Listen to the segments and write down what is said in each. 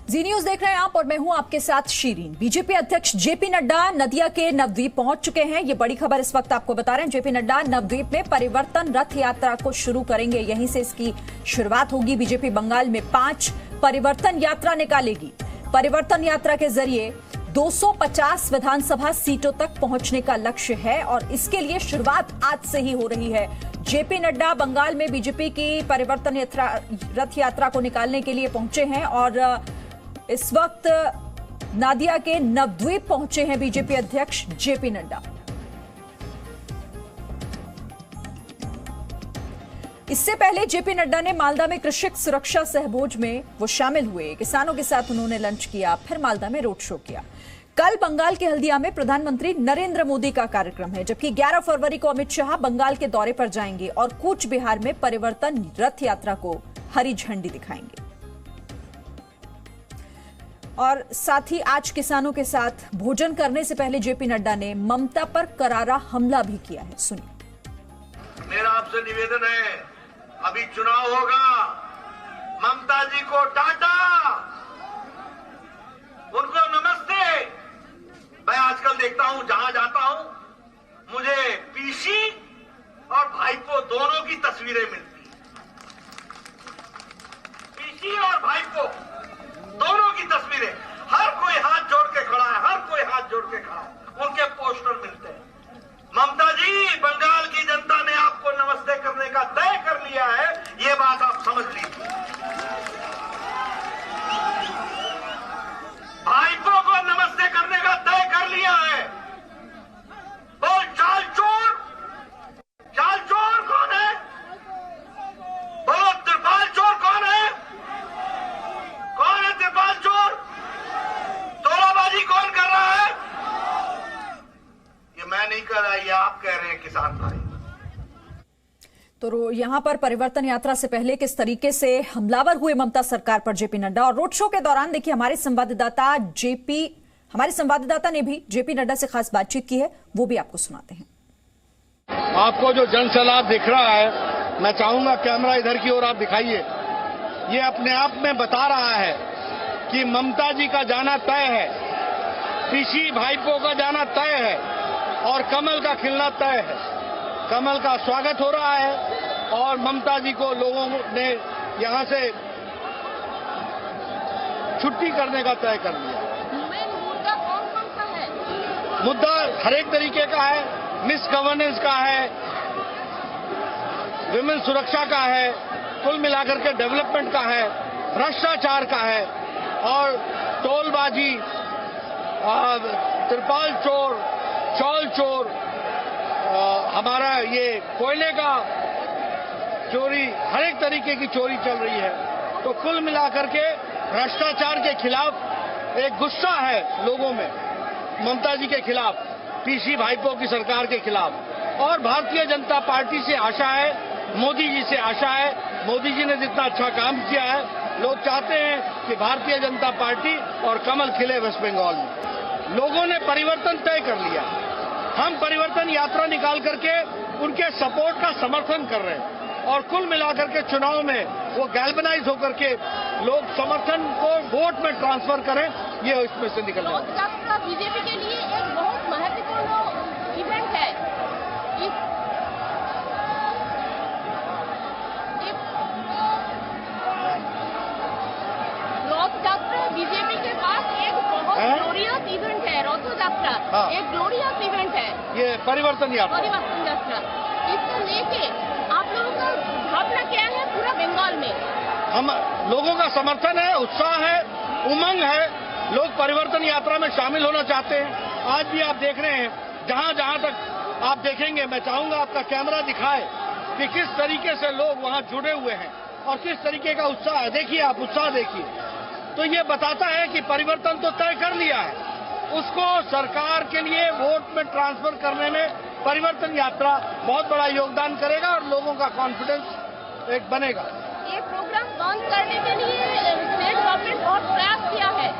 जी news देख रहे हैं आप और मैं हूं आपके साथ शीरीन। बीजेपी अध्यक्ष जेपी नड्डा नदिया के नवद्वीप पहुंच चुके हैं। ये बड़ी खबर इस वक्त आपको बता रहे हैं। जेपी नड्डा नवद्वीप में परिवर्तन रथ यात्रा को शुरू करेंगे, यहीं से इसकी शुरुआत होगी। बीजेपी बंगाल में 5 परिवर्तन यात्रा निकालेगी। परिवर्तन यात्रा के जरिए 250 विधानसभा सीटों तक पहुंचने का लक्ष्य है और इसके लिए शुरुआत आज से ही हो रही है। जेपी नड्डा बंगाल में बीजेपी की परिवर्तन रथ यात्रा को निकालने के लिए पहुंचे हैं और इस वक्त नादिया के नवद्वीप पहुंचे हैं बीजेपी अध्यक्ष जेपी नड्डा। इससे पहले जेपी नड्डा ने मालदा में कृषक सुरक्षा सहभोज में वो शामिल हुए। किसानों के साथ उन्होंने लंच किया, फिर मालदा में रोड शो किया। कल बंगाल के हल्दिया में प्रधानमंत्री नरेंद्र मोदी का कार्यक्रम है, जबकि 11 फरवरी को अमित शाह बंगाल के दौरे पर जाएंगे और कूच बिहार में परिवर्तन रथ यात्रा को हरी झंडी दिखाएंगे। और साथ ही आज किसानों के साथ भोजन करने से पहले जेपी नड्डा ने ममता पर करारा हमला भी किया है। सुनिए। मेरा आपसे निवेदन है, अभी चुनाव होगा, ममता जी को टाटा, उनको नमस्ते। मैं आजकल देखता हूं, जहां जाता हूं मुझे पीसी और भाईपो दोनों की तस्वीरें मिलती हैं। पीसी और भाईपो दोनों की तस्वीरें, हर कोई हाथ जोड़ के खड़ा है, हर कोई हाथ जोड़ के खड़ा है, उनके पोस्टर मिलते हैं। ममता जी, बंगाल की जनता ने आपको नमस्ते करने का तय कर लिया है, ये बात आप समझ लीजिए। भाईपो को नमस्ते करने का तय कर लिया है। बोल चाल चोर कौन है? बोलो त्रिपाल चोर कौन है? कौन है त्रिपाल चोर? तोलाबाजी कौन कर रहा है? ये मैं नहीं कर रहा, ये आप कह रहे हैं किसान भाई। तो यहां पर परिवर्तन यात्रा से पहले किस तरीके से हमलावर हुए ममता सरकार पर जेपी नड्डा, और रोड शो के दौरान देखिए हमारे संवाददाता ने भी जेपी नड्डा से खास बातचीत की है, वो भी आपको सुनाते हैं। आपको जो जनसैलाब दिख रहा है, मैं चाहूंगा कैमरा इधर की ओर आप दिखाइए। ये अपने आप में बता रहा है कि ममता जी का जाना तय है, पीसी भाईपो का जाना तय है और कमल का खिलना तय है। कमल का स्वागत हो रहा है और ममता जी को लोगों ने यहां से छुट्टी करने का तय कर लिया। मुद्दा कौन सा है? मुद्दा हर एक तरीके का है, मिस गवर्नेंस का है, विमेन सुरक्षा का है, कुल मिलाकर के डेवलपमेंट का है, भ्रष्टाचार का है और टोलबाजी, त्रिपाल चोर, चौल चोर, हमारा ये कोयले का चोरी, हर एक तरीके की चोरी चल रही है। तो कुल मिलाकर के भ्रष्टाचार के खिलाफ एक गुस्सा है लोगों में, ममता जी के खिलाफ, पीसी भाईपो की सरकार के खिलाफ। और भारतीय जनता पार्टी से आशा है, मोदी जी से आशा है। मोदी जी ने जितना अच्छा काम किया है, लोग चाहते हैं कि भारतीय जनता पार्टी और कमल खिले वेस्ट बंगाल में। लोगों ने परिवर्तन तय कर लिया। हम परिवर्तन यात्रा निकाल करके उनके सपोर्ट का समर्थन कर रहे हैं और कुल मिलाकर के चुनाव में वो गैल्वनाइज होकर के लोग समर्थन को वोट में ट्रांसफर करें, ये इसमें से निकल रहा है। बीजेपी के लिए एक बहुत महत्वपूर्ण इवेंट है। रथ यात्रा बीजेपी के पास एक बहुत ग्लोरियस इवेंट है। रथ यात्रा एक ग्लोरियस इवेंट है। ये परिवर्तन यात्रा इसको लेके आप लोगों का भावना क्या है पूरा बंगाल में? हम लोगों का समर्थन है, उत्साह है, उमंग है। लोग परिवर्तन यात्रा में शामिल होना चाहते हैं। आज भी आप देख रहे हैं, जहां जहां तक आप देखेंगे, मैं चाहूंगा आपका कैमरा दिखाए कि किस तरीके से लोग वहां जुड़े हुए हैं और किस तरीके का उत्साह है। देखिए, आप उत्साह देखिए, तो ये बताता है कि परिवर्तन तो तय कर लिया है, उसको सरकार के लिए वोट में ट्रांसफर करने में परिवर्तन यात्रा बहुत बड़ा योगदान करेगा और लोगों का कॉन्फिडेंस एक बनेगा। ये प्रोग्राम बंद करने के लिए स्टेट गवर्नमेंट बहुत प्रयास किया है।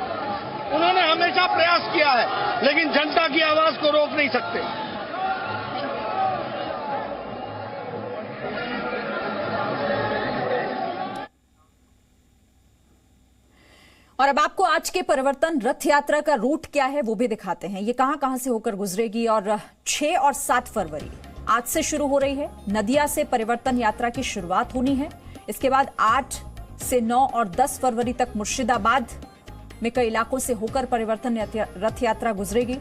उन्होंने हमेशा प्रयास किया है, लेकिन जनता की आवाज को रोक नहीं सकते। और अब आपको आज के परिवर्तन रथ यात्रा का रूट क्या है वो भी दिखाते हैं। ये कहां से होकर गुजरेगी और 6 और 7 फरवरी आज से शुरू हो रही है। नदिया से परिवर्तन यात्रा की शुरुआत होनी है। इसके बाद 8 से 9 और 10 फरवरी तक मुर्शिदाबाद में कई इलाकों से होकर परिवर्तन रथ यात्रा गुजरेगी।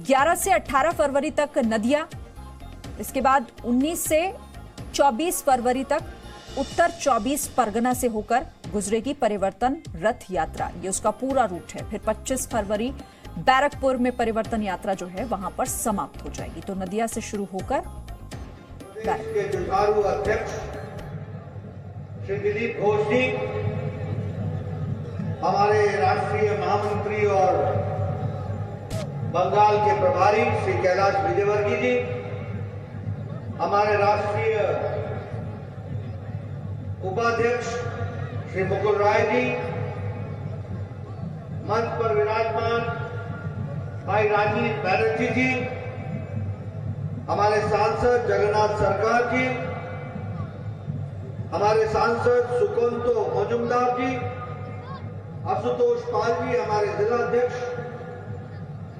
11 से 18 फरवरी तक नदिया, इसके बाद 19 से 24 फरवरी तक उत्तर 24 परगना से होकर गुजरेगी परिवर्तन रथ यात्रा। ये उसका पूरा रूट है। फिर 25 फरवरी बैरकपुर में परिवर्तन यात्रा जो है वहां पर समाप्त हो जाएगी। तो नदिया से शुरू होकर के जुझारू अध्यक्ष श्री दिलीप घोष जी, हमारे राष्ट्रीय महामंत्री और बंगाल के प्रभारी श्री कैलाश विजयवर्गीय जी, हमारे राष्ट्रीय उपाध्यक्ष श्री मुकुल राय जी, मंच पर विराजमान भाई राजीव बैनर्जी जी, हमारे सांसद जगन्नाथ सरकार जी, हमारे सांसद सुकंतो मजुमदार जी, आशुतोष पाल जी हमारे जिला अध्यक्ष,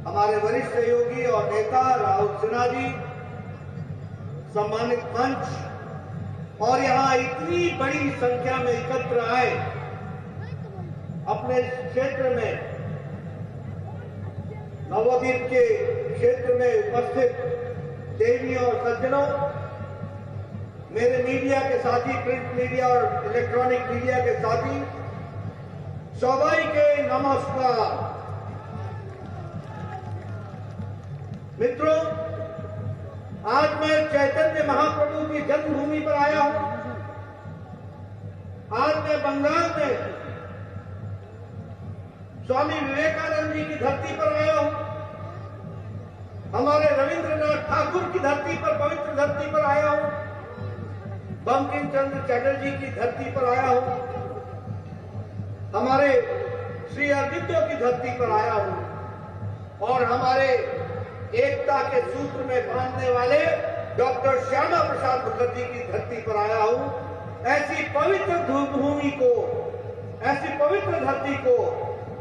हमारे वरिष्ठ सहयोगी और नेता राहुल सिन्हा जी, सम्मानित मंच और यहां इतनी बड़ी संख्या में एकत्र आए अपने क्षेत्र में, नवोदीप के क्षेत्र में उपस्थित देवी और सज्जनों, मेरे मीडिया के साथी, प्रिंट मीडिया और इलेक्ट्रॉनिक मीडिया के साथी, सभी के नमस्कार। मित्रों, आज मैं चैतन्य महाप्रभु की जन्मभूमि पर आया हूं। आज मैं बंगाल में स्वामी विवेकानंद जी की धरती पर आया हूं। हमारे रविंद्रनाथ ठाकुर की धरती पर, पवित्र धरती पर आया हूं। बंकिम चंद्र चटर्जी की धरती पर आया हूं। हमारे श्री अरबिंदो की धरती पर आया हूं और हमारे एकता के सूत्र में बांधने वाले डॉक्टर श्यामा प्रसाद मुखर्जी की धरती पर आया हूं। ऐसी पवित्र भूमि को, ऐसी पवित्र धरती को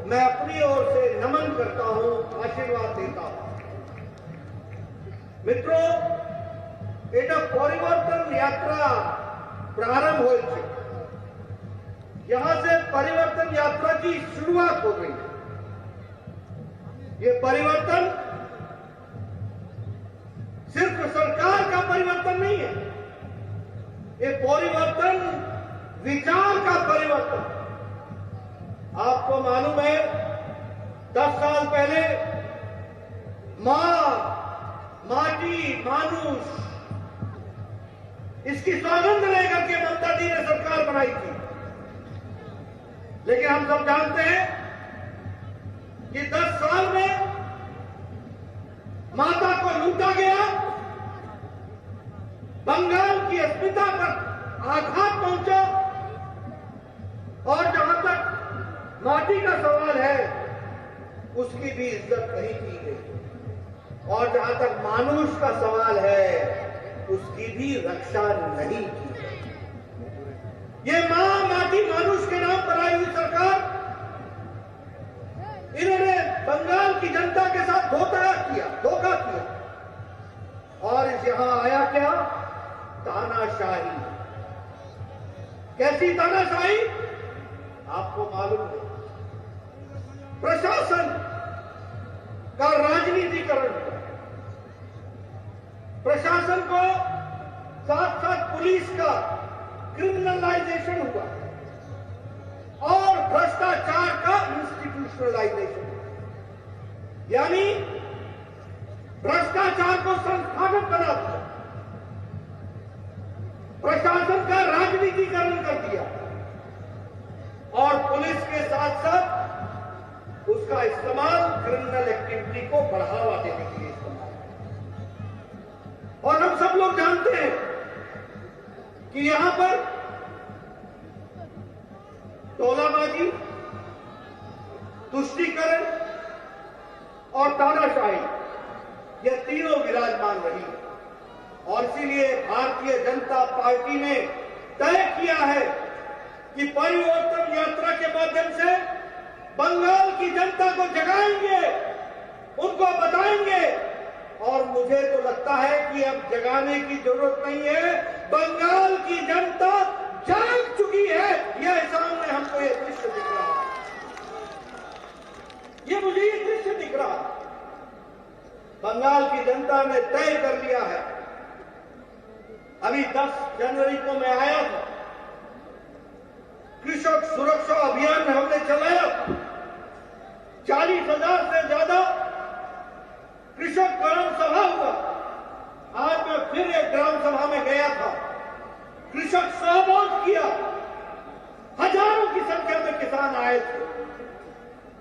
मैं अपनी ओर से नमन करता हूं, आशीर्वाद देता हूं। मित्रों, एटा परिवर्तन यात्रा प्रारंभ हो गई। यहां से परिवर्तन यात्रा की शुरुआत हो गई। ये परिवर्तन सिर्फ सरकार का परिवर्तन नहीं है, ये परिवर्तन विचार का परिवर्तन। आपको मालूम है 10 साल पहले मां, माटी, मानुष, इसकी सौगंध लेकर के ममता जी ने सरकार बनाई थी। लेकिन हम सब जानते हैं कि 10 साल में माता को लूटा गया, बंगाल की अस्मिता पर आघात पहुंचा और जहां तक माटी का सवाल है उसकी भी इज्जत नहीं की गई और जहां तक मानुष का सवाल है उसकी भी रक्षा नहीं की गई। ये मां, माटी, मानुष के नाम पर आई हुई सरकार, इन्होंने बंगाल की जनता के साथ धोखा किया और यहां आया क्या? तानाशाही। कैसी तानाशाही? आपको मालूम है, प्रशासन का राजनीतिकरण, प्रशासन को साथ साथ पुलिस का क्रिमिनलाइजेशन हुआ और भ्रष्टाचार का इंस्टीट्यूशनलाइजेशन, यानी भ्रष्टाचार को संस्थागत बना दिया, प्रशासन का राजनीतिकरण कर दिया और पुलिस के साथ साथ उसका इस्तेमाल क्रिमिनल एक्टिविटी को बढ़ावा देने के लिए इस्तेमाल। और हम सब लोग जानते हैं कि यहां पर तोलाबाजी, तुष्टीकरण और तानाशाही, ये तीनों विराजमान रही है और इसीलिए भारतीय जनता पार्टी ने तय किया है कि परिवर्तन यात्रा के माध्यम से बंगाल की जनता को जगाएंगे, उनको बताएंगे। और मुझे तो लगता है कि अब जगाने की जरूरत नहीं है, बंगाल की जनता जाग चुकी है। यह सामने हमको ये दृश्य दिख रहा है, मुझे ये दृश्य दिख रहा है। बंगाल की जनता ने तय कर लिया है। अभी 10 जनवरी को मैं आया था, कृषक सुरक्षा अभियान में हमने चलाया था। 40,000 से ज्यादा कृषक ग्राम सभा हुआ। आज मैं फिर एक ग्राम सभा में गया था, कृषक सहभाग किया, हजारों की संख्या में किसान आए थे।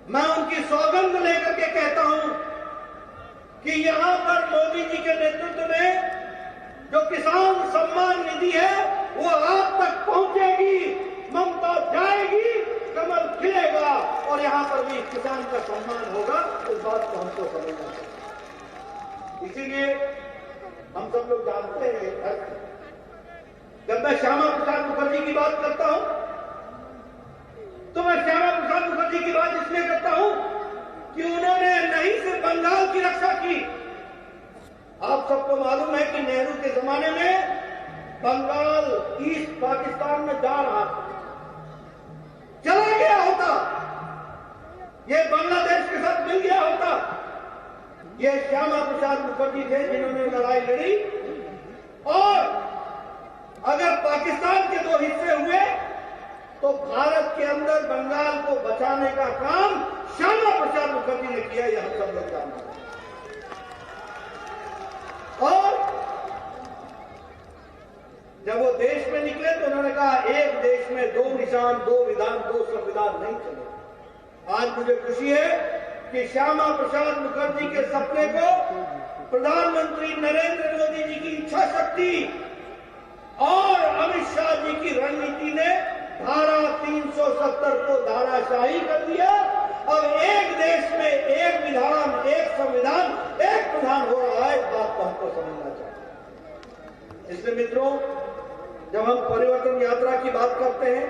मैं उनकी सौगंध लेकर के कहता हूं कि यहां पर मोदी जी के नेतृत्व में जो किसान सम्मान निधि है वो आप तक पहुंचेगी, ममता जाएगी, कमल खिलेगा और यहां पर भी किसान का सम्मान होगा। इस बात को हमको समझना चाहिए। इसीलिए हम सब लोग जानते हैं, जब मैं श्यामा प्रसाद मुखर्जी की बात करता हूं तो मैं श्यामा प्रसाद मुखर्जी की बात इसलिए करता हूं कि उन्होंने नहीं सिर्फ बंगाल की रक्षा की। आप सबको मालूम है कि नेहरू के जमाने में बंगाल ईस्ट पाकिस्तान में जा रहा था, चला गया होता, ये बांग्लादेश के साथ मिल गया होता। ये श्यामा प्रसाद मुखर्जी थे जिन्होंने लड़ाई लड़ी, और अगर पाकिस्तान के 2 हिस्से हुए तो भारत के अंदर बंगाल को बचाने का काम श्यामा प्रसाद मुखर्जी ने किया। यह हम सब लोग जानते हैं। और जब वो देश में निकले तो उन्होंने कहा, एक देश में 2 निशान, 2 विधान, 2 संविधान नहीं चले। आज मुझे खुशी है कि श्यामा प्रसाद मुखर्जी के सपने को प्रधानमंत्री नरेंद्र मोदी जी की इच्छा शक्ति और अमित शाह जी की रणनीति ने धारा 370 को धाराशाही कर दिया। अब एक देश में एक विधान, एक संविधान, एक प्रधान हो रहा है। इस बात को हमको समझना चाहिए। इसलिए मित्रों, जब हम परिवर्तन यात्रा की बात करते हैं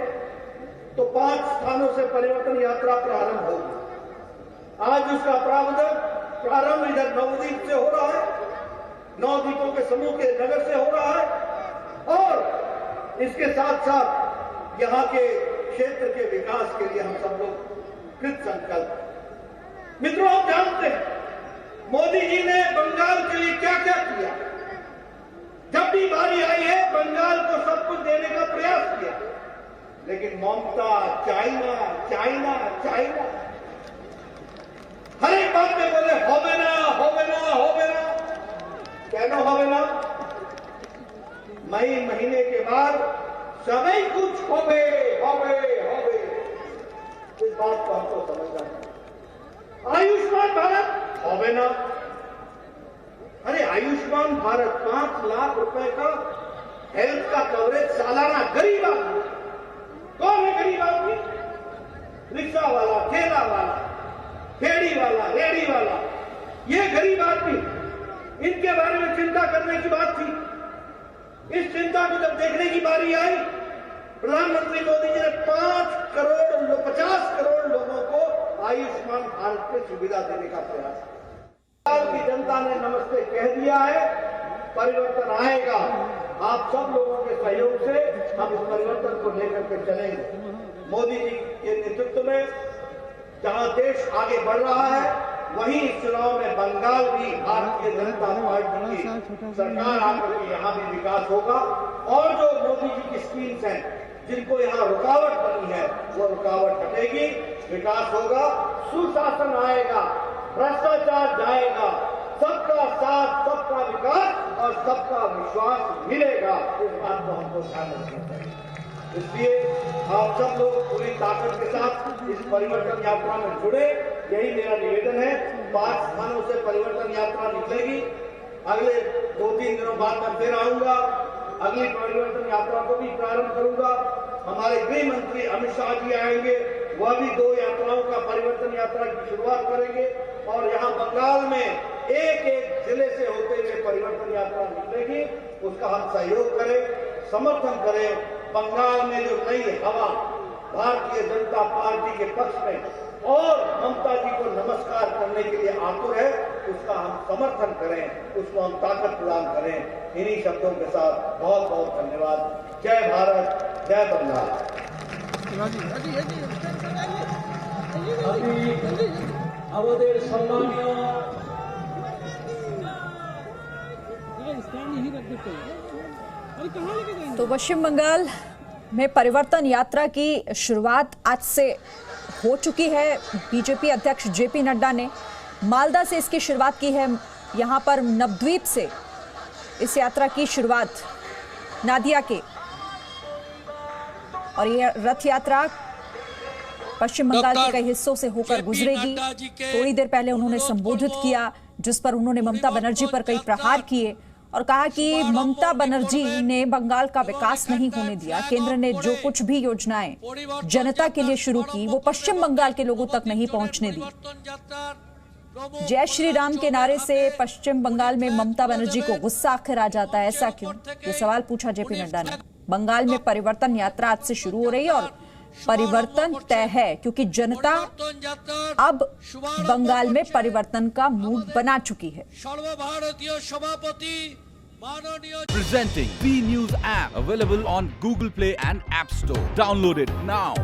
तो 5 स्थानों से परिवर्तन यात्रा प्रारंभ होगी। आज उसका प्रारंभ इधर नवद्वीप से हो रहा है, 9 द्वीपों के समूह के नगर से हो रहा है, और इसके साथ साथ यहां के क्षेत्र के विकास के लिए हम सब लोग कृत संकल्प। मित्रों, आप जानते हैं मोदी जी ने बंगाल के लिए क्या क्या किया। जब भी बारी आई है बंगाल को सब कुछ देने का प्रयास किया, लेकिन ममता चाइना चाइना चाइना, हर एक बात में बोले होवे ना होवे ना होवे ना। कहना होवे ना, मई महीने के बाद सभी कुछ होवे होवे होवे। इस बात को हमको समझना है। आयुष्मान भारत होवे ना, अरे आयुष्मान भारत 5 लाख रुपए का हेल्थ का कवरेज सालाना। गरीब आदमी कौन है? गरीब आदमी, रिक्शा वाला, ठेला वाला, फेड़ी वाला, रेड़ी वाला, ये गरीब आदमी, इनके बारे में चिंता करने की बात थी। इस चिंता को जब देखने की बारी आई, प्रधानमंत्री मोदी जी ने 50 करोड़ लोगों को आयुष्मान भारत की सुविधा देने का प्रयास किया। बंगाल की जनता ने नमस्ते कह दिया है, परिवर्तन आएगा। आप सब लोगों के सहयोग से हम इस परिवर्तन को लेकर के चलेंगे। मोदी जी के नेतृत्व में जहां देश आगे बढ़ रहा है, वहीं इस चुनाव में बंगाल भी भारतीय जनता पार्टी की सरकार आकर के यहाँ भी विकास होगा। और जो मोदी जी की स्कीम्स हैं जिनको यहाँ रुकावट बनी है, वो रुकावट हटेगी, विकास होगा, सुशासन आएगा, भ्रष्टाचार जाएगा, सबका साथ, सबका विकास और सबका विश्वास मिलेगा। इस बात को हमको ध्यान रखना चाहिए। इसलिए आप सब लोग पूरी ताकत के साथ इस परिवर्तन यात्रा में जुड़े, यही मेरा निवेदन है। 5 स्थानों से परिवर्तन यात्रा निकलेगी। अगले 2-3 दिनों बाद मैं फिर आऊंगा, अगली परिवर्तन यात्रा को भी प्रारंभ करूंगा। हमारे गृह मंत्री अमित शाह जी आएंगे, वह भी 2 यात्राओं का परिवर्तन यात्रा की शुरुआत करेंगे। और यहाँ बंगाल में एक जिले से होते हुए परिवर्तन यात्रा निकलेगी। उसका हम सहयोग करें, समर्थन करें। बंगाल में जो नई हवा भारतीय जनता पार्टी के पक्ष में और ममता जी को नमस्कार करने के लिए आतुर है, उसका हम समर्थन करें, उसको हम ताकत प्रदान करें। इन्हीं शब्दों के साथ बहुत बहुत धन्यवाद। जय भारत, जय बंगाल। আমাদের সম্মানীয় तो पश्चिम बंगाल में परिवर्तन यात्रा की शुरुआत आज से हो चुकी है। बीजेपी अध्यक्ष जेपी नड्डा ने मालदा से इसकी शुरुआत की है। यहां पर नवद्वीप से इस यात्रा की शुरुआत नादिया के, और ये रथ यात्रा पश्चिम बंगाल के कई हिस्सों से होकर गुजरेगी। थोड़ी देर पहले उन्होंने संबोधित किया, जिस पर उन्होंने ममता बनर्जी पर कई प्रहार किए और कहा कि ममता बनर्जी ने बंगाल का विकास नहीं होने दिया। केंद्र ने जो कुछ भी योजनाएं जनता के लिए शुरू की वो पश्चिम बंगाल के लोगों तक नहीं पहुंचने दी। जय श्री राम के नारे से पश्चिम बंगाल में ममता बनर्जी को गुस्सा आखिर आ जाता है, ऐसा क्यों? ये सवाल पूछा जेपी नड्डा ने। बंगाल में परिवर्तन यात्रा आज से शुरू हो रही है और परिवर्तन तय है, क्योंकि जनता अब बंगाल में परिवर्तन का मूड बना चुकी है। Presenting B News app available on Google Play and App Store. Download it now.